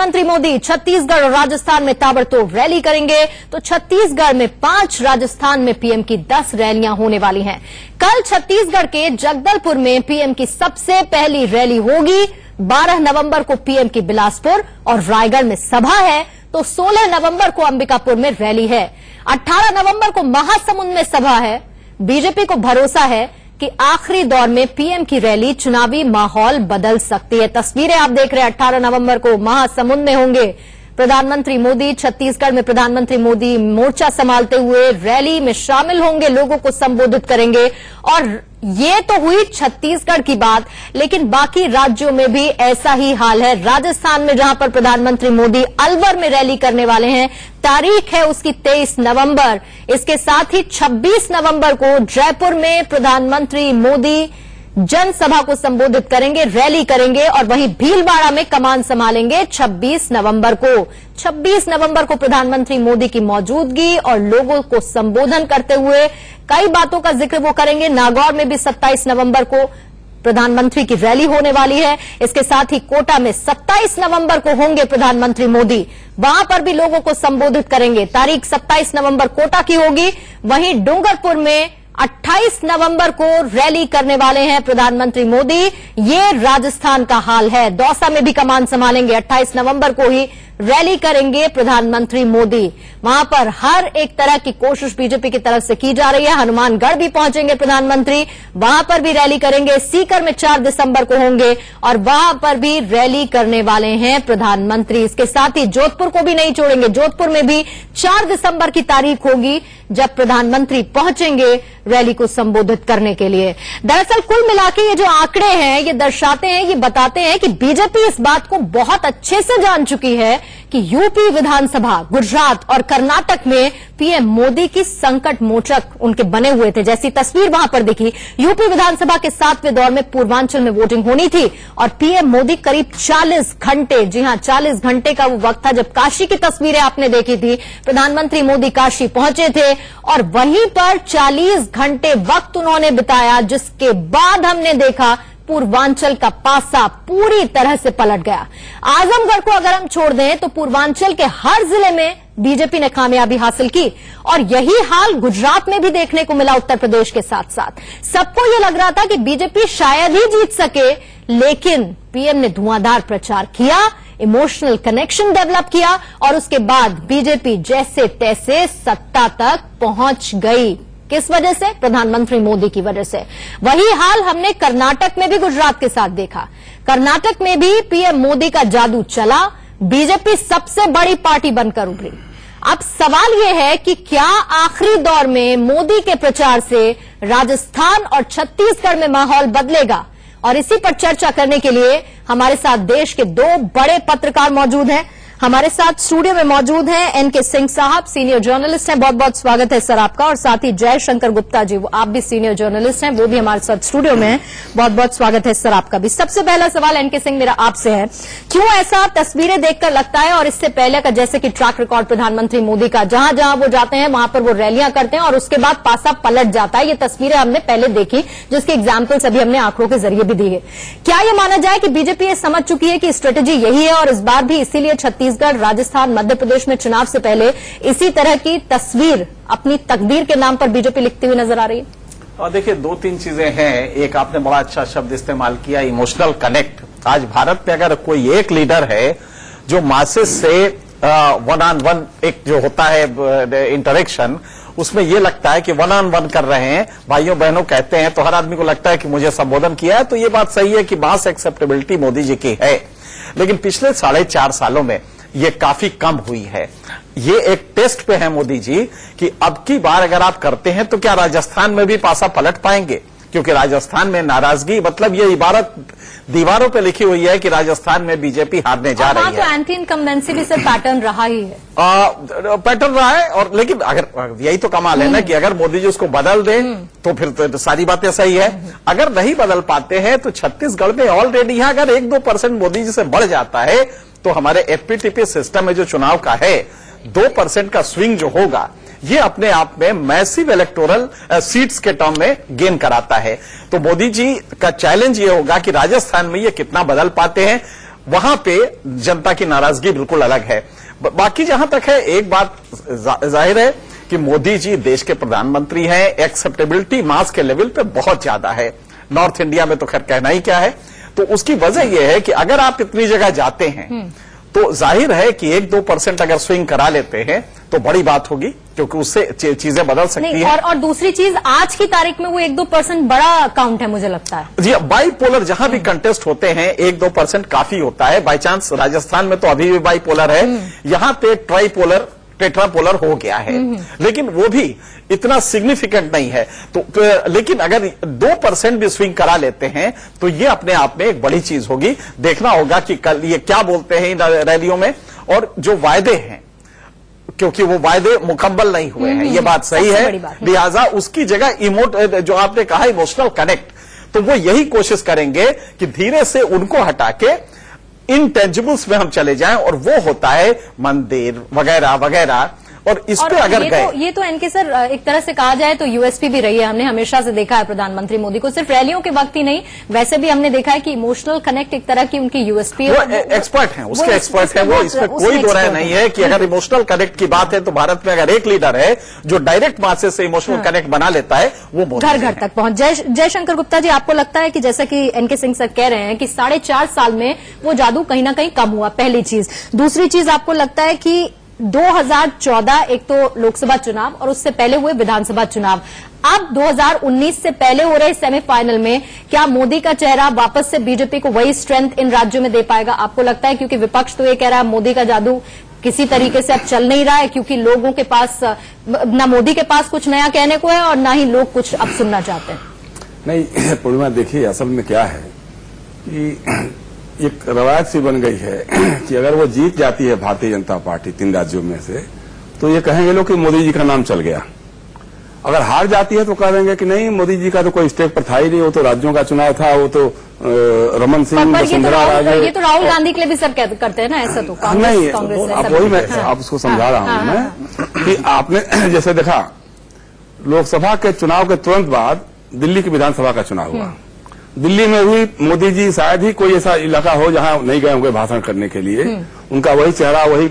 प्रधानमंत्री मोदी छत्तीसगढ़ और राजस्थान में ताबड़तोड़ रैली करेंगे। तो छत्तीसगढ़ में 5, राजस्थान में पीएम की 10 रैलियां होने वाली हैं। कल छत्तीसगढ़ के जगदलपुर में पीएम की सबसे पहली रैली होगी। 12 नवंबर को पीएम की बिलासपुर और रायगढ़ में सभा है। तो 16 नवंबर को अंबिकापुर में रैली है। 18 नवंबर को महासमुंद में सभा है। बीजेपी को भरोसा है कि आखिरी दौर में पीएम की रैली चुनावी माहौल बदल सकती है। तस्वीरें आप देख रहे हैं। 18 नवंबर को महासमुंद में होंगे प्रधानमंत्री मोदी। छत्तीसगढ़ में प्रधानमंत्री मोदी मोर्चा संभालते हुए रैली में शामिल होंगे, लोगों को संबोधित करेंगे। और ये तो हुई छत्तीसगढ़ की बात, लेकिन बाकी राज्यों में भी ऐसा ही हाल है। राजस्थान में जहां पर प्रधानमंत्री मोदी अलवर में रैली करने वाले हैं, तारीख है उसकी 23 नवंबर। इसके साथ ही 26 नवंबर को जयपुर में प्रधानमंत्री मोदी जनसभा को संबोधित करेंगे, रैली करेंगे। और वहीं भीलवाड़ा में कमान संभालेंगे 26 नवंबर को। 26 नवंबर को प्रधानमंत्री मोदी की मौजूदगी और लोगों को संबोधन करते हुए कई बातों का जिक्र वो करेंगे। नागौर में भी 27 नवंबर को प्रधानमंत्री की रैली होने वाली है। इसके साथ ही कोटा में 27 नवंबर को होंगे प्रधानमंत्री मोदी, वहां पर भी लोगों को संबोधित करेंगे। तारीख 27 नवंबर कोटा की होगी। वहीं डूंगरपुर में 28 नवंबर को रैली करने वाले हैं प्रधानमंत्री मोदी। ये राजस्थान का हाल है। दौसा में भी कमान संभालेंगे। 28 नवंबर को ही रैली करेंगे प्रधानमंत्री मोदी। वहां पर हर एक तरह की कोशिश बीजेपी की तरफ से की जा रही है। हनुमानगढ़ भी पहुंचेंगे प्रधानमंत्री, वहां पर भी रैली करेंगे। सीकर में 4 दिसंबर को होंगे और वहां पर भी रैली करने वाले हैं प्रधानमंत्री। इसके साथ ही जोधपुर को भी नहीं छोड़ेंगे। जोधपुर में भी 4 दिसंबर की तारीख होगी जब प्रधानमंत्री पहुंचेंगे रैली को संबोधित करने के लिए। दरअसल कुल मिलाकर ये जो आंकड़े हैं ये दर्शाते हैं, ये बताते हैं कि बीजेपी इस बात को बहुत अच्छे से जान चुकी है कि यूपी विधानसभा, गुजरात और कर्नाटक में पीएम मोदी की संकट मोचक उनके बने हुए थे। जैसी तस्वीर वहां पर दिखी, यूपी विधानसभा के 7वें दौर में पूर्वांचल में वोटिंग होनी थी और पीएम मोदी करीब 40 घंटे, जी हां 40 घंटे का वो वक्त था जब काशी की तस्वीरें आपने देखी थी। प्रधानमंत्री मोदी काशी पहुंचे थे और वहीं पर 40 घंटे वक्त उन्होंने बिताया, जिसके बाद हमने देखा पूर्वांचल का पासा पूरी तरह से पलट गया। आजमगढ़ को अगर हम छोड़ दें तो पूर्वांचल के हर जिले में बीजेपी ने कामयाबी हासिल की और यही हाल गुजरात में भी देखने को मिला, उत्तर प्रदेश के साथ साथ। सबको यह लग रहा था कि बीजेपी शायद ही जीत सके, लेकिन पीएम ने धुआंधार प्रचार किया, इमोशनल कनेक्शन डेवलप किया और उसके बाद बीजेपी जैसे तैसे सत्ता तक पहुंच गई। किस वजह से? प्रधानमंत्री मोदी की वजह से। वही हाल हमने कर्नाटक में भी गुजरात के साथ देखा। कर्नाटक में भी पीएम मोदी का जादू चला, बीजेपी सबसे बड़ी पार्टी बनकर उभरी। अब सवाल यह है कि क्या आखिरी दौर में मोदी के प्रचार से राजस्थान और छत्तीसगढ़ में माहौल बदलेगा? और इसी पर चर्चा करने के लिए हमारे साथ देश के 2 बड़े पत्रकार मौजूद हैं। हमारे साथ स्टूडियो में मौजूद हैं एनके सिंह साहब, सीनियर जर्नलिस्ट हैं। बहुत बहुत स्वागत है सर आपका। और साथ ही जयशंकर गुप्ता जी, वो आप भी सीनियर जर्नलिस्ट हैं, वो भी हमारे साथ स्टूडियो में हैं। बहुत बहुत स्वागत है सर आपका भी। सबसे पहला सवाल एनके सिंह मेरा आपसे है, क्यों ऐसा तस्वीरें देखकर लगता है और इससे पहले का जैसे कि ट्रैक रिकॉर्ड प्रधानमंत्री मोदी का, जहां जहां वो जाते हैं वहां पर वो रैलियां करते हैं और उसके बाद पासा पलट जाता है। ये तस्वीरें हमने पहले देखी, जिसके एग्जाम्पल्स अभी हमने आंकड़ों के जरिए भी दी है। क्या यह माना जाए कि बीजेपी ये समझ चुकी है कि स्ट्रेटेजी यही है और इस बार भी इसीलिए छत्तीसगढ़, राजस्थान, मध्य प्रदेश में चुनाव से पहले इसी तरह की तस्वीर अपनी तकदीर के नाम पर बीजेपी लिखती हुई नजर आ रही है? और देखिए 2-3 चीजें हैं। एक आपने बड़ा अच्छा शब्द इस्तेमाल किया, इमोशनल कनेक्ट। आज भारत में अगर कोई एक लीडर है जो मासेस से 1-on-1 एक जो होता है इंटरेक्शन, उसमें ये लगता है कि 1-on-1 कर रहे हैं, भाइयों बहनों कहते हैं, तो हर आदमी को लगता है कि मुझे संबोधन किया है। तो ये बात सही है कि मास एक्सेप्टेबिलिटी मोदी जी की है, लेकिन पिछले 4.5 सालों में ये काफी कम हुई है। ये एक टेस्ट पे है मोदी जी कि अब की बार अगर आप करते हैं तो क्या राजस्थान में भी पासा पलट पाएंगे? क्योंकि राजस्थान में नाराजगी, मतलब ये इबारत दीवारों पे लिखी हुई है कि राजस्थान में बीजेपी हारने जा रही है। तो एंटी इनकम्बेंसी भी सर पैटर्न रहा ही है। पैटर्न रहा है। और लेकिन अगर यही तो कमाल है ना कि अगर मोदी जी उसको बदल दें तो फिर तो सारी बातें सही है। अगर नहीं बदल पाते हैं तो छत्तीसगढ़ में ऑलरेडी यहां अगर 1-2% मोदी जी से बढ़ जाता है तो हमारे एफपीटीपी सिस्टम में जो चुनाव का है 2% का स्विंग जो होगा, ये अपने आप में मैसिव इलेक्टोरल सीट्स के टर्म में गेन कराता है। तो मोदी जी का चैलेंज ये होगा कि राजस्थान में ये कितना बदल पाते हैं। वहां पे जनता की नाराजगी बिल्कुल अलग है। बाकी जहां तक है, एक बात जाहिर है कि मोदी जी देश के प्रधानमंत्री हैं, एक्सेप्टेबिलिटी मास के लेवल पे बहुत ज्यादा है। नॉर्थ इंडिया में तो खैर कहना ही क्या है। तो उसकी वजह यह है कि अगर आप इतनी जगह जाते हैं तो जाहिर है कि 1-2% अगर स्विंग करा लेते हैं तो बड़ी बात होगी, क्योंकि उससे चीजें बदल सकती हैं। और दूसरी चीज, आज की तारीख में वो 1-2% बड़ा काउंट है मुझे लगता है। जी, बाईपोलर जहां भी कंटेस्ट होते हैं 1-2% काफी होता है। बाई चांस राजस्थान में तो अभी भी बाईपोलर है, यहां पे ट्राईपोलर टेट्रापोलर हो गया है, लेकिन वो भी इतना सिग्निफिकेंट नहीं है। तो लेकिन अगर 2% भी स्विंग करा लेते हैं तो ये अपने आप में एक बड़ी चीज होगी। देखना होगा कि कल ये क्या बोलते हैं इन रैलियों में, और जो वायदे हैं, क्योंकि वो वायदे मुकम्मल नहीं हुए हैं, ये बात सही है। लिहाजा उसकी जगह जो आपने कहा इमोशनल कनेक्ट, तो वो यही कोशिश करेंगे कि धीरे से उनको हटा के इनटेंजिबल्स में हम चले जाएं, और वो होता है मंदिर वगैरह वगैरह। और इस पे अगर ये तो एनके सर एक तरह से कहा जाए तो यूएसपी भी रही है। हमने हमेशा से देखा है प्रधानमंत्री मोदी को, सिर्फ रैलियों के वक्त ही नहीं, वैसे भी हमने देखा है कि इमोशनल कनेक्ट एक तरह की उनकी यूएसपी है। वो एक्सपर्ट हैं, उसके एक्सपर्ट हैं वो, इसमें कोई दो राय नहीं है कि अगर इमोशनल कनेक्ट की बात है तो भारत में अगर एक लीडर है जो डायरेक्ट मासेस से इमोशनल कनेक्ट बना लेता है, वो घर घर तक पहुंच। जयशंकर गुप्ता जी, आपको लगता है कि जैसा कि एनके सिंह सर कह रहे हैं कि 4.5 साल में वो जादू कहीं ना कहीं कम हुआ, पहली चीज। दूसरी चीज, आपको लगता है कि 2014 एक तो लोकसभा चुनाव और उससे पहले हुए विधानसभा चुनाव, अब 2019 से पहले हो रहे सेमीफाइनल में क्या मोदी का चेहरा वापस से बीजेपी को वही स्ट्रेंथ इन राज्यों में दे पाएगा, आपको लगता है? क्योंकि विपक्ष तो ये कह रहा है मोदी का जादू किसी तरीके से अब चल नहीं रहा है, क्योंकि लोगों के पास ना मोदी के पास कुछ नया कहने को है और ना ही लोग कुछ अब सुनना चाहते हैं। नहीं पूर्णिमा, देखिए असल में क्या है कि एक रवायत सी बन गई है कि अगर वो जीत जाती है भारतीय जनता पार्टी 3 राज्यों में से, तो ये कहेंगे लोग कि मोदी जी का नाम चल गया। अगर हार जाती है तो कह देंगे कि नहीं, मोदी जी का तो कोई स्टेक पर था ही नहीं, वो तो राज्यों का चुनाव था, वो तो रमन सिंह, वसुंधरा राजे। ये तो राहुल गांधी के लिए भी सब करते हैं ना, ऐसा तो नहीं, वही मैं आप उसको समझा रहा हूं मैं कि आपने जैसे देखा लोकसभा के चुनाव के तुरंत बाद दिल्ली की विधानसभा का चुनाव हुआ। दिल्ली में भी मोदी जी शायद ही कोई ऐसा इलाका हो जहां नहीं गए होंगे भाषण करने के लिए, उनका वही चेहरा, वही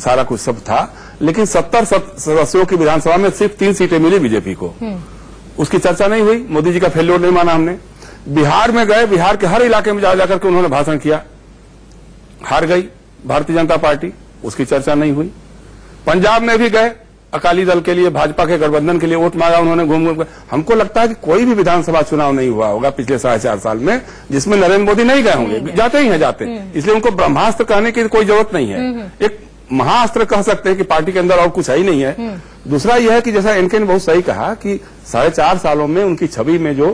सारा कुछ सब था। लेकिन 70 सदस्यों की विधानसभा में सिर्फ 3 सीटें मिली बीजेपी को, उसकी चर्चा नहीं हुई, मोदी जी का फेल्योर नहीं माना हमने। बिहार में गए, बिहार के हर इलाके में जाकर के उन्होंने भाषण किया, हार गई भारतीय जनता पार्टी, उसकी चर्चा नहीं हुई। पंजाब में भी गए, अकाली दल के लिए, भाजपा के गठबंधन के लिए वोट मांगा उन्होंने घूम घूम कर। हमको लगता है कि कोई भी विधानसभा चुनाव नहीं हुआ होगा पिछले 4.5 साल में जिसमें नरेंद्र मोदी नहीं गए होंगे, जाते ही हैं जाते, इसलिए उनको ब्रह्मास्त्र कहने की कोई जरूरत नहीं है। एक महाअस्त्र कह सकते हैं कि पार्टी के अंदर और कुछ है ही नहीं है। दूसरा यह है कि जैसा एनके ने बहुत सही कहा कि 4.5 सालों में उनकी छवि में जो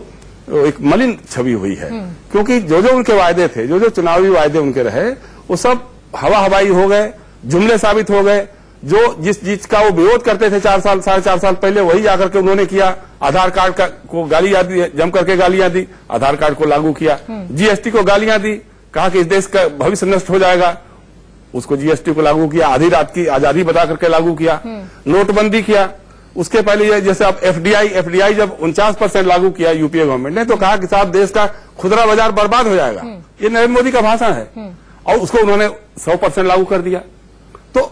एक मलिन छवि हुई है, क्योंकि जो जो उनके वायदे थे, जो जो चुनावी वायदे उनके रहे, वो सब हवा हवाई हो गए, जुमले साबित हो गए। जो जिस चीज का वो विरोध करते थे 4.5 साल पहले, वही जाकर के उन्होंने किया। आधार कार्ड को गालियां दी, जम करके गालियां दी, आधार कार्ड को लागू किया। जीएसटी को गालियां दी, कहा कि इस देश का भविष्य नष्ट हो जाएगा, उसको जीएसटी को लागू किया। आधी रात की आजादी बता करके लागू किया। नोटबंदी किया। उसके पहले जैसे अब एफडीआई जब 49% लागू किया यूपीए गवर्नमेंट ने, तो कहा कि साहब देश का खुदरा बाजार बर्बाद हो जाएगा। ये नरेंद्र मोदी का भाषण है, और उसको उन्होंने 100% लागू कर दिया। तो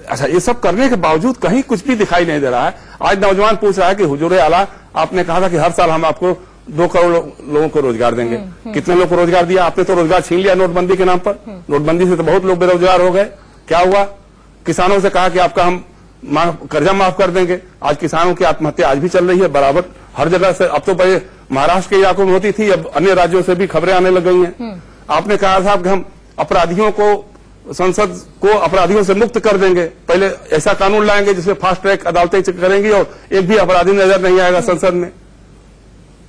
अच्छा, ये सब करने के बावजूद कहीं कुछ भी दिखाई नहीं दे रहा है। आज नौजवान पूछ रहा है कि हुजूर आला, आपने कहा था कि हर साल हम आपको 2 करोड़ लोगों को रोजगार देंगे। कितने लोग को रोजगार दिया? आपने तो रोजगार छीन लिया नोटबंदी के नाम पर। नोटबंदी से तो बहुत लोग बेरोजगार हो गए। क्या हुआ? किसानों से कहा कि आपका हम कर्जा माफ कर देंगे। आज किसानों की आत्महत्या आज भी चल रही है बराबर हर जगह से। अब तो पहले महाराष्ट्र के इलाकों में होती थी, अब अन्य राज्यों से भी खबरें आने लग गई हैं। आपने कहा था कि हम अपराधियों को, संसद को अपराधियों से मुक्त कर देंगे। पहले ऐसा कानून लाएंगे जिसमें फास्ट ट्रैक अदालतें करेंगी और एक भी अपराधी नजर नहीं आएगा संसद में।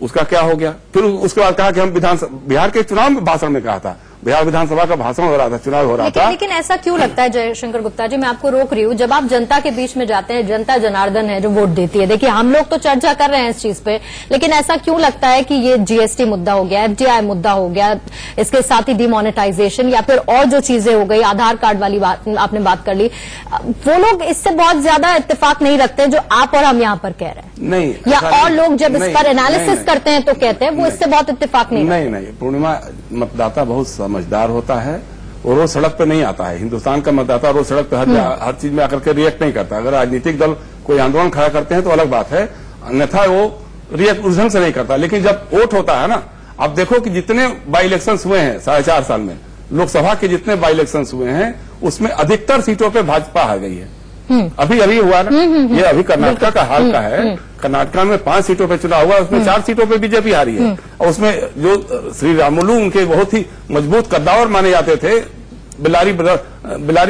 उसका क्या हो गया? फिर उसके बाद कहा कि हम बिहार के चुनाव में भाषण में कहा था, बिहार विधानसभा का भाषण हो रहा था, चुनाव हो रहा था। लेकिन ऐसा क्यों लगता है जयशंकर गुप्ता जी, मैं आपको रोक रही हूँ, जब आप जनता के बीच में जाते हैं, जनता जनार्दन है जो वोट देती है। देखिए हम लोग तो चर्चा कर रहे हैं इस चीज पे, लेकिन ऐसा क्यों लगता है कि ये जीएसटी मुद्दा हो गया, एफडीआई मुद्दा हो गया, इसके साथ ही डिमोनेटाइजेशन या फिर और जो चीजें हो गई, आधार कार्ड वाली बात आपने बात कर ली, वो लोग इससे बहुत ज्यादा इत्तेफाक नहीं रखते जो आप और हम यहाँ पर कह रहे हैं? नहीं, या और लोग जब इस पर एनालिसिस करते हैं तो कहते हैं वो इससे बहुत इत्तेफाक नहीं। नहीं, पूर्णिमा, मतदाता बहुत समझदार होता है, वो रोज सड़क पे नहीं आता है। हिंदुस्तान का मतदाता रोज सड़क पे हर चीज में आकर के रिएक्ट नहीं करता। अगर राजनीतिक दल कोई आंदोलन खड़ा करते हैं तो अलग बात है, अन्यथा वो रिएक्ट उस ढंग से नहीं करता। लेकिन जब वोट होता है ना, आप देखो कि जितने बाई इलेक्शन हुए हैं 4.5 साल में, लोकसभा के जितने बाई इलेक्शन हुए हैं उसमें अधिकतर सीटों पे भाजपा हार गई है। अभी हुआ ना, ये अभी कर्नाटक का हाल का है। कर्नाटक में 5 सीटों पे चुनाव हुआ, उसमें 4 सीटों पे बीजेपी हारी है। और उसमें जो श्री रामुलू उनके बहुत ही मजबूत कद्दावर माने जाते थे, बिलारी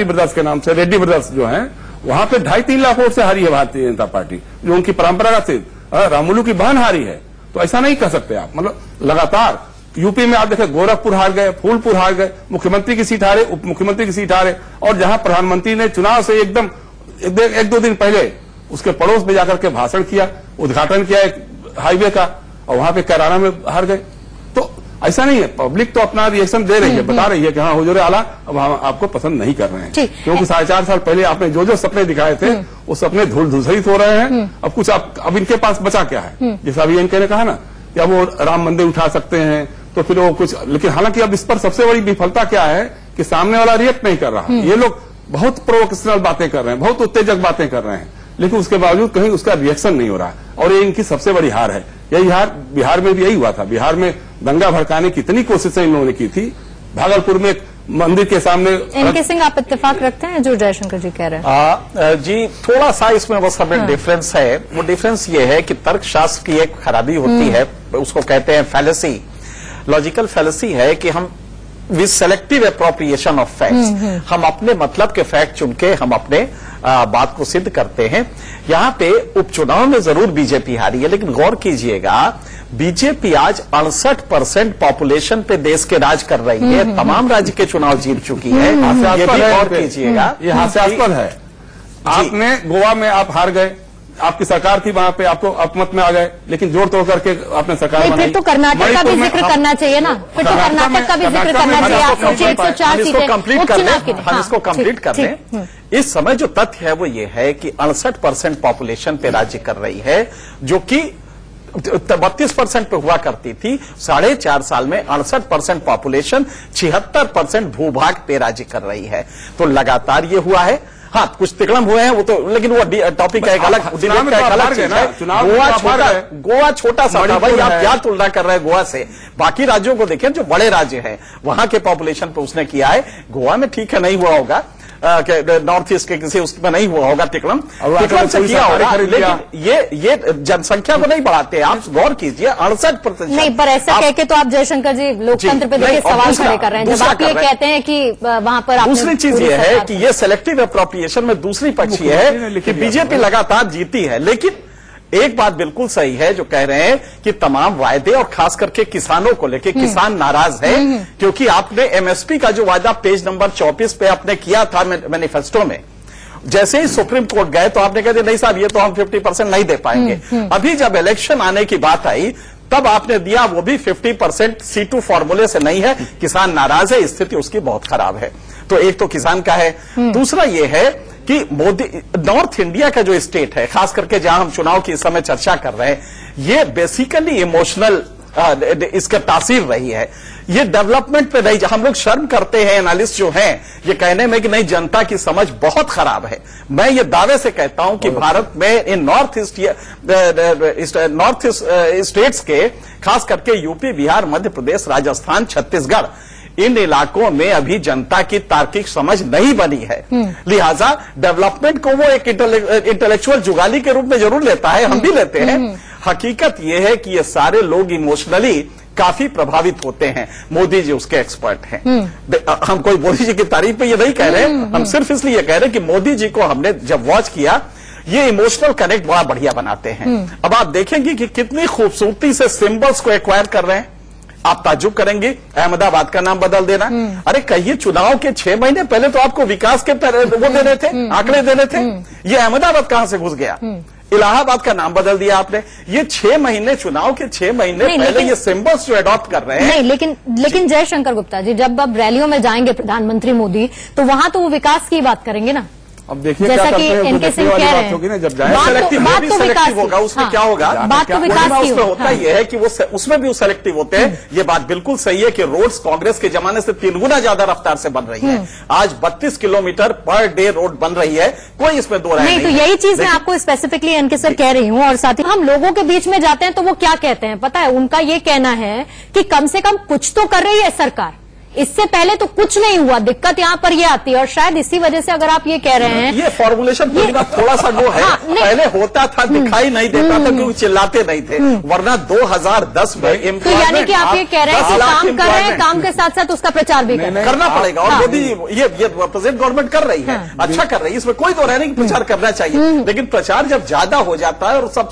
ब्रदर्स के नाम से, रेड्डी ब्रदर्स जो हैं, वहां पे 2.5-3 लाख वोट से हारी है भारतीय जनता पार्टी, जो उनकी परंपरागत से रामुलू की बहन हारी है। तो ऐसा नहीं कर सकते आप। मतलब लगातार यूपी में आप देखें, गोरखपुर हार गए, फूलपुर हार गए, मुख्यमंत्री की सीट हारे, उप मुख्यमंत्री की सीट हारे, और जहां प्रधानमंत्री ने चुनाव से एकदम 1-2 दिन पहले उसके पड़ोस में जाकर के भाषण किया, उद्घाटन किया एक हाईवे का, और वहां पे कैराना में हार गए। तो ऐसा नहीं है, पब्लिक तो अपना रिएक्शन दे रही है, बता रही है कि हाँ हुजूर आला अब हम आपको पसंद नहीं कर रहे हैं, क्योंकि 4.5 साल पहले आपने जो सपने दिखाए थे वो सपने धूलधूसरित हो रहे हैं। अब कुछ अब इनके पास बचा क्या है? जैसा अभी इनके ने कहा ना कि अब वो राम मंदिर उठा सकते हैं, तो फिर वो कुछ, लेकिन हालांकि अब इस पर सबसे बड़ी विफलता क्या है कि सामने वाला रिएक्ट नहीं कर रहा। ये लोग बहुत प्रोवोकेशनल बातें कर रहे हैं, बहुत उत्तेजक बातें कर रहे हैं, लेकिन उसके बावजूद कहीं उसका रिएक्शन नहीं हो रहा, और ये इनकी सबसे बड़ी हार है। यही हार बिहार में भी यही हुआ था। बिहार में दंगा भड़काने की इतनी कोशिशें इन लोगों ने की थी। भागलपुर में एक मंदिर के सामने। एनके सिंह, आप इत्तेफाक रखते हैं जो जयशंकर जी कह रहे हैं? जी, थोड़ा सा इसमें बस हमें डिफरेंस है। वो डिफरेंस ये है कि तर्कशास्त्र की एक खराबी होती है, उसको कहते हैं फैलेसी, लॉजिकल फैलेसी है कि हम with selective appropriation of facts, हम अपने मतलब के फैक्ट चुन के हम अपने बात को सिद्ध करते हैं। यहां पे उपचुनाव में जरूर बीजेपी हारी है, लेकिन गौर कीजिएगा बीजेपी आज 68% पॉपुलेशन पे देश के राज कर रही है, तमाम राज्य के चुनाव जीत चुकी है। ये भी गौर कीजिएगा, ये हास्यास्पद है। आपने गोवा में आप हार गए, आपकी सरकार थी वहां पे, आपको अपमत में आ गए, लेकिन जोड़ तोड़ करके आपने सरकार बनाई। फिर तो कर्नाटक का भी जिक्र करना चाहिए ना, फिर तो कर्नाटक का भी जिक्र करना चाहिए। आप सोचिए 104 सीटें कंप्लीट कर लें, हम इसको कंप्लीट कर लें। इस समय जो तथ्य है वो ये है कि 68% पॉपुलेशन पे राज्य कर रही है, जो कि 32% पे हुआ करती थी। 4.5 साल में 68% पॉपुलेशन 76% भूभाग पे राज्य कर रही है। तो लगातार ये हुआ है। हाँ, कुछ तिकड़म हुए हैं वो तो, लेकिन वो टॉपिक का एक अलग चीज है। गोवा छोटा सा था भाई, आप क्या तुलना कर रहे हैं गोवा से? बाकी राज्यों को देखें जो बड़े राज्य हैं, वहां के पॉपुलेशन पे उसने किया है। गोवा में ठीक है नहीं हुआ होगा, नॉर्थ ईस्ट के किसी उसमें नहीं हुआ होगा तिकड़म से किया होगा, लेकिन ये जनसंख्या को नहीं बढ़ाते। आप गौर कीजिए 68%। नहीं, पर ऐसा कह के तो आप जयशंकर जी लोकतंत्र पे देखिए सवाल खड़े कर रहे हैं, जब आप ये कहते हैं कि वहां पर। दूसरी चीज ये है कि ये सेलेक्टिव अप्रोप्रिएशन में दूसरी पक्ष ये है कि बीजेपी लगातार जीती है, लेकिन एक बात बिल्कुल सही है जो कह रहे हैं कि तमाम वायदे और खास करके किसानों को लेकर किसान नाराज है, क्योंकि आपने एमएसपी का जो वायदा पेज नंबर 24 पे आपने किया था मैनिफेस्टो में, जैसे ही सुप्रीम कोर्ट गए तो आपने कह दिया नहीं साहब ये तो हम 50% नहीं दे पाएंगे। अभी जब इलेक्शन आने की बात आई तब आपने दिया, वो भी 50% C2 फॉर्मूले से नहीं है। किसान नाराज है, स्थिति उसकी बहुत खराब है। तो एक तो किसान का है, दूसरा ये है कि मोदी नॉर्थ इंडिया का जो स्टेट है, खास करके जहां हम चुनाव की इस समय चर्चा कर रहे हैं, ये बेसिकली इमोशनल इसका तासीर रही है। ये डेवलपमेंट पे नहीं, हम लोग शर्म करते हैं एनालिस्ट जो हैं ये कहने में कि नहीं जनता की समझ बहुत खराब है। मैं ये दावे से कहता हूं कि भारत में इन नॉर्थ ईस्ट स्टेट्स के, खास करके यूपी, बिहार, मध्य प्रदेश, राजस्थान, छत्तीसगढ़, इन इलाकों में अभी जनता की तार्किक समझ नहीं बनी है। लिहाजा डेवलपमेंट को वो एक इंटेलेक्चुअल जुगाली के रूप में जरूर लेता है, हम भी लेते हैं। हकीकत ये है कि ये सारे लोग इमोशनली काफी प्रभावित होते हैं। मोदी जी उसके एक्सपर्ट हैं। हम कोई मोदी जी की तारीफ पे ये नहीं कह रहे, हम सिर्फ इसलिए कह रहे हैं कि मोदी जी को हमने जब वॉच किया, ये इमोशनल कनेक्ट बड़ा बढ़िया बनाते हैं। अब आप देखेंगे कि कितनी खूबसूरती से सिंबल्स को एक्वायर कर रहे हैं। आप ताज्जुब करेंगे, अहमदाबाद का नाम बदल देना। अरे कहिए, चुनाव के 6 महीने पहले तो आपको विकास के वो देने थे, आंकड़े देने थे। ये अहमदाबाद कहां से घुस गया? इलाहाबाद का नाम बदल दिया आपने। ये 6 महीने, चुनाव के 6 महीने पहले ये सिंबल्स जो अडॉप्ट कर रहे हैं। नहीं, लेकिन जयशंकर गुप्ता जी, जब अब रैलियों में जाएंगे प्रधानमंत्री मोदी, तो वहां तो वो विकास की बात करेंगे ना। अब देखिए जैसा कि इनके सिंह कह रहे हैं, जब जाए सेलेक्टिव होगा, उसमें क्या होगा, बात तो विकास की उसमें होता यह है कि वो उसमें भी वो सेलेक्टिव होते हैं। ये बात बिल्कुल सही है कि रोड्स कांग्रेस के जमाने से 3 गुना ज्यादा रफ्तार से बन रही है। आज 32 किलोमीटर पर डे रोड बन रही है, कोई इसमें दो राय नहीं। तो यही चीज मैं आपको स्पेसिफिकली एनके सर कह रही हूँ। और साथ ही हम लोगों के बीच में जाते हैं तो वो क्या कहते हैं पता है, उनका ये कहना है कि कम से कम कुछ तो कर रही है सरकार, इससे पहले तो कुछ नहीं हुआ। दिक्कत यहाँ पर ये आती है और शायद इसी वजह से अगर आप ये कह रहे हैं, ये फॉर्मुलेशन थोड़ा सा वो है। पहले होता था, दिखाई नहीं देता था क्योंकि चिल्लाते नहीं थे, वरना 2010 में तो यानी कि आप ये कह रहे हैं कि काम कर रहे हैं, काम के साथ साथ उसका प्रचार भी करना पड़ेगा। और मोदी ये प्रेजेंट गवर्नमेंट कर रही है, अच्छा कर रही है, इसमें कोई दो राय नहीं कि प्रचार करना चाहिए। लेकिन प्रचार जब ज्यादा हो जाता है और सब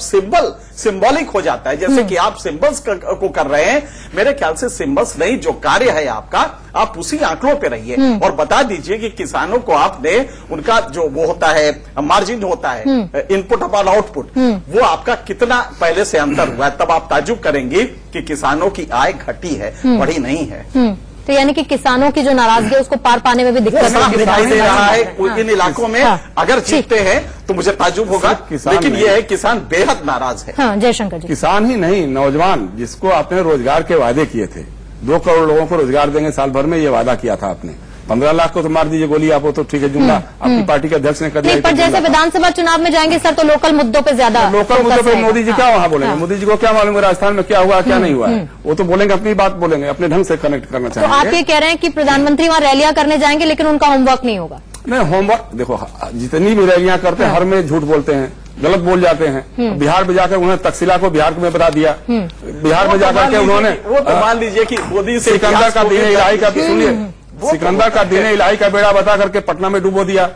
सिंबॉलिक हो जाता है, जैसे कि आप सिंबल्स को कर रहे हैं, मेरे ख्याल से सिंबल्स नहीं, जो कार्य है आपका, आप उसी आंकड़ों पे रहिए और बता दीजिए कि किसानों को आपने उनका जो वो होता है मार्जिन होता है, इनपुट अपॉन आउटपुट, वो आपका कितना पहले से अंतर हुआ है, तब आप ताजुब करेंगे कि किसानों की आय घटी है, बढ़ी नहीं है। तो यानी कि किसानों की जो नाराजगी है उसको पार पाने में भी दिक्कत दिखाई दे रहा है इन इलाकों में। अगर जीतते हैं तो मुझे ताजुब होगा, लेकिन ये है किसान बेहद नाराज है। हाँ, जयशंकर जी, किसान ही नहीं, नौजवान जिसको आपने रोजगार के वादे किए थे, 2 करोड़ लोगों को रोजगार देंगे साल भर में, ये वादा किया था आपने। 15 लाख को तो मार दीजिए गोली, आप वो तो ठीक है, जुमला आपकी पार्टी के अध्यक्ष ने कर दिया। पर जैसे विधानसभा चुनाव में जाएंगे सर तो लोकल मुद्दों पे ज्यादा, लोकल मुद्दों पे मोदी जी क्या वहां बोलेंगे? मोदी जी को क्या मालूम है राजस्थान में क्या हुआ क्या नहीं हुआ है? वो तो बोलेंगे, अपनी बात बोलेंगे, अपने ढंग से कनेक्ट करना चाहेंगे। तो आप ये कह रहे हैं कि प्रधानमंत्री वहां रैलियां करने जाएंगे लेकिन उनका होमवर्क नहीं होगा? नहीं, होमवर्क देखो, जितनी भी रैलियां करते हैं हर में झूठ बोलते हैं, गलत बोल जाते हैं। बिहार में जाकर उन्होंने तकसीला को बिहार में बता दिया, बिहार में जाकर के उन्होंने वो तो मान लीजिए कि मोदी से सिकंदर का दीन इलाही का, सुनिए, सिकंदर का दीन इलाही का बेड़ा बता करके पटना में डुबो दिया,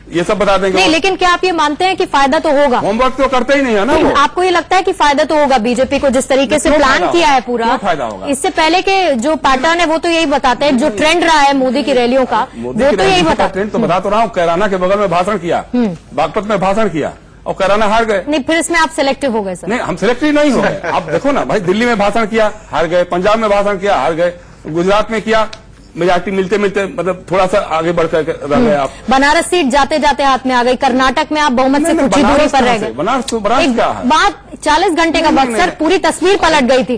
ये सब बता देंगे। नहीं, लेकिन क्या आप ये मानते हैं कि फायदा तो होगा? होमवर्क तो करते ही नहीं है ना वो। आपको ये लगता है कि फायदा तो होगा? बीजेपी को जिस तरीके से प्लान किया है पूरा, फायदा होगा। इससे पहले के जो पैटर्न है वो तो यही बताते हैं, जो ट्रेंड रहा है मोदी की रैलियों का वो तो यही बताता है। ट्रेंड तो बता तो रहा हूँ, कैराना के बगल में भाषण किया, बागपत में भाषण किया और कैराना हार गए। नहीं, फिर इसमें आप सिलेक्टिव हो गए सर? नहीं, हम सिलेक्टिव नहीं हो गए। आप देखो ना भाई, दिल्ली में भाषण किया हार गए, पंजाब में भाषण किया हार गए, गुजरात में किया मेजॉरिटी मिलते मिलते मतलब थोड़ा सा आगे बढ़कर रह गए आप। बनारस सीट जाते जाते हाथ में आ गई, कर्नाटक में आप बहुमत से कुछ ही दूरी पर रह गए। बनारस क्या है बात 40 घंटे का वक्त सर, पूरी तस्वीर पलट गई थी,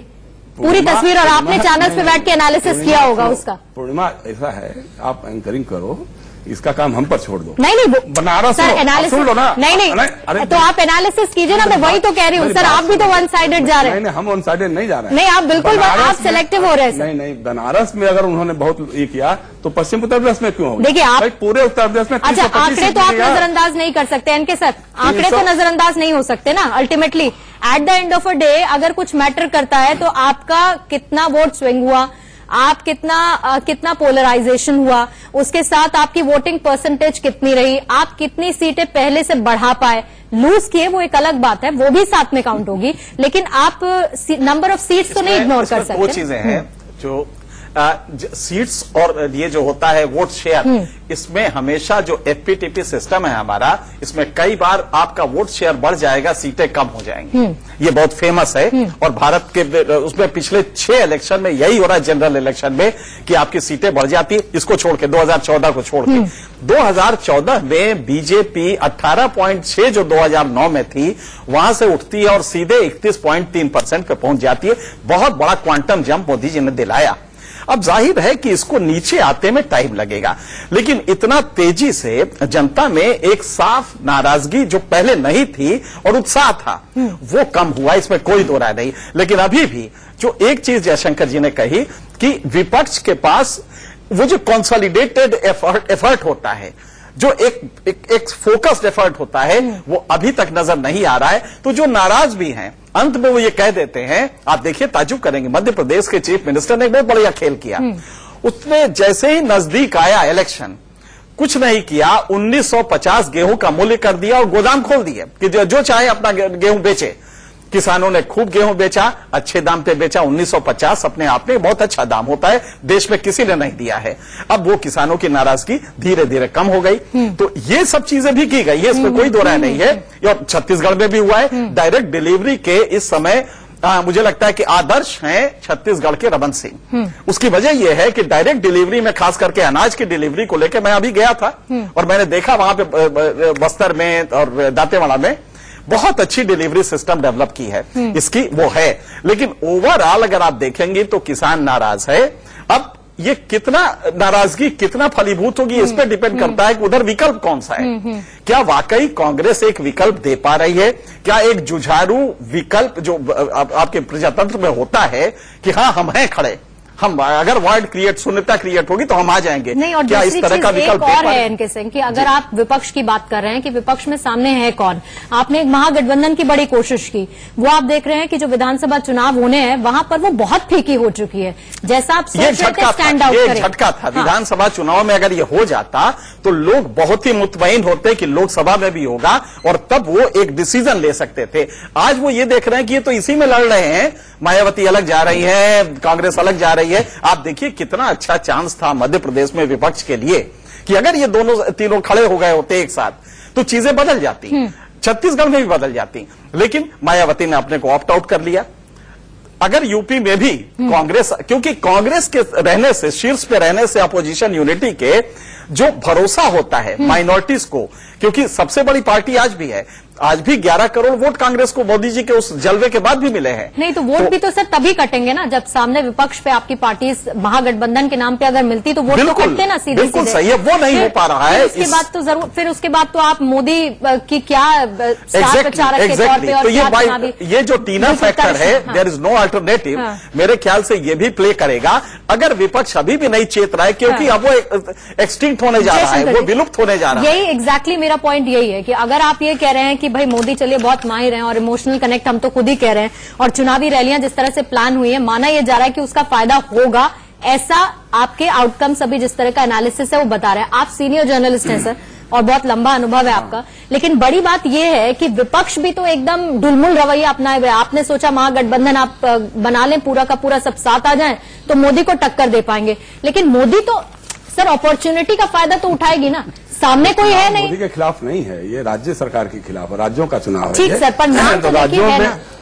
पूरी तस्वीर, और आपने चैनल्स पे बैठ के एनालिसिस किया होगा उसका। पूर्णिमा ऐसा है, आप एंकरिंग करो, इसका काम हम पर छोड़ दो। नहीं, बनारस सर एनालिसिस, सुन लो ना। नहीं, तो आप एनालिसिस कीजिए ना, मैं वही तो कह रही हूँ सर, आप भी तो वन साइडेड जा रहे हैं। नहीं, हम वन साइडेड नहीं जा रहे हैं। नहीं, आप बिल्कुल आप सिलेक्टिव हो रहे हैं। नहीं, बनारस में अगर उन्होंने बहुत ये किया तो पश्चिम उत्तर प्रदेश में क्यों होगा? देखिए आप पूरे उत्तर प्रदेश में अच्छा, आंकड़े तो आप नजरअंदाज नहीं कर सकते एनके सर, आंकड़े तो नजरअंदाज नहीं हो सकते ना। Ultimately at the end of a day अगर कुछ मैटर करता है तो आपका कितना वोट स्विंग हुआ, आप कितना पोलराइजेशन हुआ, उसके साथ आपकी वोटिंग परसेंटेज कितनी रही, आप कितनी सीटें पहले से बढ़ा पाए, लूज किए वो एक अलग बात है, वो भी साथ में काउंट होगी, लेकिन आप नंबर ऑफ सीट्स तो नहीं इग्नोर कर सकते। वो चीजें हैं जो सीट्स और ये जो होता है वोट शेयर, इसमें हमेशा जो एफपीटीपी सिस्टम है हमारा, इसमें कई बार आपका वोट शेयर बढ़ जाएगा, सीटें कम हो जाएंगी। ये बहुत फेमस है और भारत के उसमें पिछले 6 इलेक्शन में यही हो रहा है, जनरल इलेक्शन में, कि आपकी सीटें बढ़ जाती है। इसको छोड़ के 2014 को छोड़ के 2014 में बीजेपी 18.6 जो 2009 में थी वहां से उठती है और सीधे 31.3% पे पहुंच जाती है। बहुत बड़ा क्वांटम जंप मोदी जी ने दिलाया। अब जाहिर है कि इसको नीचे आते में टाइम लगेगा, लेकिन इतना तेजी से जनता में एक साफ नाराजगी जो पहले नहीं थी और उत्साह था वो कम हुआ, इसमें कोई दो राय नहीं। लेकिन अभी भी जो एक चीज जयशंकर जी ने कही कि विपक्ष के पास वो जो कंसोलिडेटेड एफर्ट होता है, जो एक फोकस्ड एफर्ट होता है, वो अभी तक नजर नहीं आ रहा है। तो जो नाराज भी हैं अंत में वो ये कह देते हैं, आप देखिए ताजुब करेंगे, मध्य प्रदेश के चीफ मिनिस्टर ने एक बहुत बढ़िया खेल किया। उसने जैसे ही नजदीक आया इलेक्शन, कुछ नहीं किया, 1950 गेहूं का मूल्य कर दिया और गोदाम खोल दिए कि जो चाहे अपना गेहूं बेचे। किसानों ने खूब गेहूं बेचा, अच्छे दाम पे बेचा। 1950 अपने आप में बहुत अच्छा दाम होता है, देश में किसी ने नहीं दिया है। अब वो किसानों की नाराजगी धीरे धीरे कम हो गई। तो ये सब चीजें भी की गई है, इसमें कोई दो राय नहीं है। और छत्तीसगढ़ में भी हुआ है। डायरेक्ट डिलीवरी के इस समय मुझे लगता है कि आदर्श हैं छत्तीसगढ़ के रमन सिंह। उसकी वजह यह है कि डायरेक्ट डिलीवरी में, खास करके अनाज की डिलीवरी को लेकर मैं अभी गया था और मैंने देखा वहां पे बस्तर में और दांतेवाड़ा में बहुत अच्छी डिलीवरी सिस्टम डेवलप की है इसकी, वो है। लेकिन ओवरऑल अगर आप देखेंगे तो किसान नाराज है। अब ये कितना नाराजगी कितना फलीभूत होगी इस पर डिपेंड करता है कि उधर विकल्प कौन सा है। क्या वाकई कांग्रेस एक विकल्प दे पा रही है? क्या एक जुझारू विकल्प जो आपके प्रजातंत्र में होता है कि हाँ हम हैं खड़े, हम अगर वर्ड क्रिएट शून्यता क्रिएट होगी तो हम आ जाएंगे। नहीं, और क्या इस तरह का विकल्प और है एनके सिंह कि अगर आप विपक्ष की बात कर रहे हैं कि विपक्ष में सामने है कौन, आपने एक महागठबंधन की बड़ी कोशिश की, वो आप देख रहे हैं कि जो विधानसभा चुनाव होने हैं वहां पर वो बहुत फीकी हो चुकी है। जैसा आप सोच रहे थे स्टैंड आउट करें, झटका था। विधानसभा चुनाव में अगर ये हो जाता तो लोग बहुत ही मुतमईन होते कि लोकसभा में भी होगा और तब वो एक डिसीजन ले सकते थे। आज वो ये देख रहे हैं कि ये तो इसी में लड़ रहे हैं, मायावती अलग जा रही है, कांग्रेस अलग जा रही है। आप देखिए कितना अच्छा चांस था मध्य प्रदेश में विपक्ष के लिए कि अगर ये दोनों तीनों खड़े हो गए होते एक साथ तो चीजें बदल जाती, छत्तीसगढ़ में भी बदल जाती। लेकिन मायावती ने अपने को ऑप्ट आउट कर लिया। अगर यूपी में भी कांग्रेस, क्योंकि कांग्रेस के रहने से, शीर्ष पे रहने से अपोजिशन यूनिटी के जो भरोसा होता है माइनॉरिटीज को, क्योंकि सबसे बड़ी पार्टी आज भी है, आज भी 11 करोड़ वोट कांग्रेस को मोदी जी के उस जलवे के बाद भी मिले हैं। नहीं तो वोट भी तो सर तभी कटेंगे ना जब सामने विपक्ष पे आपकी पार्टी महागठबंधन के नाम पे अगर मिलती तो वोट तो कटते ना सीधे। बिल्कुल सही है, वो नहीं हो पा रहा है। उसके बाद तो जरूर, फिर उसके बाद तो आप मोदी की क्या स्टार प्रचारक के तौर पे, और तो ये जो टीना फैक्टर है, देयर इज नो अल्टरनेटिव, मेरे ख्याल से ये भी प्ले करेगा अगर विपक्ष अभी भी नहीं चेत रहा है, क्योंकि अब वो एक्सटिंक्ट होने जा रहा है, वो विलुप्त होने जा रहा है। यही एग्जैक्टली मेरा पॉइंट यही है कि अगर आप ये कह रहे हैं कि भाई मोदी चलिए बहुत माहिर हैं और इमोशनल कनेक्ट हम तो खुद ही कह रहे हैं, और चुनावी रैलियां जिस तरह से प्लान हुई है, माना यह जा रहा है कि उसका फायदा होगा, ऐसा आपके आउटकम्स अभी जिस तरह का एनालिसिस है वो बता रहे हैं। आप सीनियर जर्नलिस्ट हैं सर और बहुत लंबा अनुभव है आपका, लेकिन बड़ी बात यह है कि विपक्ष भी तो एकदम डुलमुल रवैया अपनाए हुए। आपने सोचा महागठबंधन आप बना लें, पूरा का पूरा सब साथ आ जाए तो मोदी को टक्कर दे पाएंगे, लेकिन मोदी तो सर अपॉर्चुनिटी का फायदा तो उठाएगी ना, सामने कोई है नहीं। मोदी के खिलाफ नहीं है, ये राज्य सरकार के खिलाफ, राज्यों का चुनाव है। ठीक सर, पर नाम तो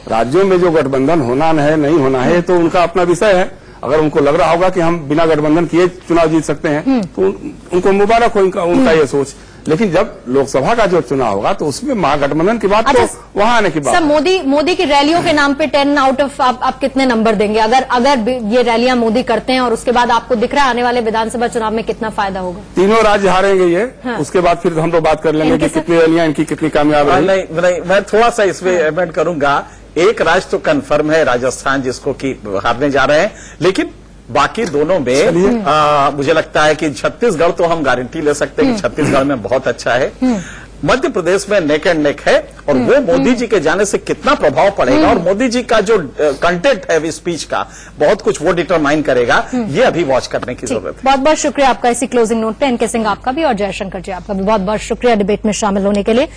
राज्यों में जो गठबंधन होना है नहीं होना है तो उनका अपना विषय है। अगर उनको लग रहा होगा कि हम बिना गठबंधन किए चुनाव जीत सकते हैं तो उनको मुबारक हो उनका ये सोच। लेकिन जब लोकसभा का जो चुनाव होगा तो उसमें महागठबंधन की बात तो वहां आने की बात। सर मोदी की रैलियों के नाम पे 10 आउट ऑफ आप कितने नंबर देंगे अगर ये रैलियां मोदी करते हैं और उसके बाद आपको दिख रहा है आने वाले विधानसभा चुनाव में कितना फायदा होगा? तीनों राज्य हारेंगे ये। हाँ। उसके बाद फिर हम लोग बात कर लेंगे कि कितनी रैलियां इनकी कितनी कामयाब है। नहीं, मैं थोड़ा सा इसमें एमेंड करूंगा। एक राज्य तो कन्फर्म है, राजस्थान, जिसको कि हारने जा रहे हैं, लेकिन बाकी दोनों में मुझे लगता है कि छत्तीसगढ़ तो हम गारंटी ले सकते हैं कि छत्तीसगढ़ में बहुत अच्छा है। मध्य प्रदेश में नेक एंड नेक है, और वो मोदी जी के जाने से कितना प्रभाव पड़ेगा और मोदी जी का जो कंटेंट है स्पीच का, बहुत कुछ वो डिटरमाइन करेगा। ये अभी वॉच करने की जरूरत है। बहुत बहुत शुक्रिया आपका इसी क्लोजिंग नोट पे एनके सिंह आपका भी और जयशंकर जी आपका भी बहुत बहुत शुक्रिया डिबेट में शामिल होने के लिए।